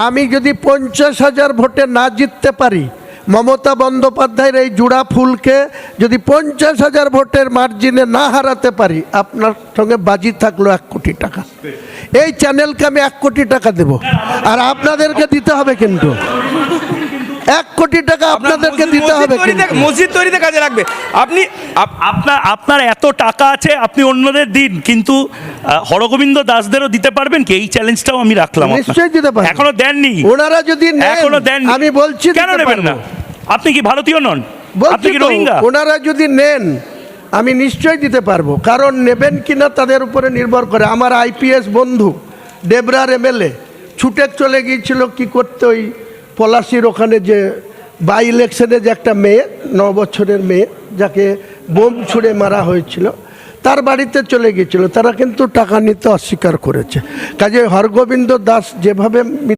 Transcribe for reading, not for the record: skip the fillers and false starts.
আমি যদি 50,000 ভোটে না জিততে পারি, মমতা বন্দ্যোপাধ্যায়ের এই জোড়া ফুলকে যদি 50,000 ভোটের মার্জিনে না হারাতে পারি, আপনার সঙ্গে বাজি থাকলো 1 কোটি টাকা। এই চ্যানেলকে আমি 1 কোটি টাকা দেব, আর আপনাদেরকে দিতে হবে কিন্তু 1 কোটি টাকা আপনাদেরকে দিতে হবে। মসজিদ তৈরিতে কাজে লাগবে। আপনার এত টাকা আছে, আপনি অন্যদের দিন, কিন্তু হরগোবিন্দ দাসদেরও দিতে পারবেন কি? এই চ্যালেঞ্জটাও আমি রাখলাম। নিশ্চয়ই দিতে পারবেন। এখনো দেননি। ওনারা যদি এখনো দেননি, আমি বলছি কেন নেবেন না? আপনি কি ভারতীয় নন? আপনি কি রোহিঙ্গা? ওনারা যদি নেন আমি নিশ্চয়ই দিতে পারবো, কারণ নেবেন কিনা তাদের উপরে নির্ভর করে। আমার আইপিএস বন্ধু ডেবরার এমএলএ ছুটে চলে গিয়েছিল কি করতে, ওই পলাশির ওখানে যে বাই ইলেকশনে যে একটা মেয়ে, 9 বছরের মেয়ে, যাকে বোম ছুঁড়ে মারা হয়েছিল, তার বাড়িতে চলে গিয়েছিল। তারা কিন্তু টাকা নিতে অস্বীকার করেছে। কাজে হরগোবিন্দ দাস যেভাবে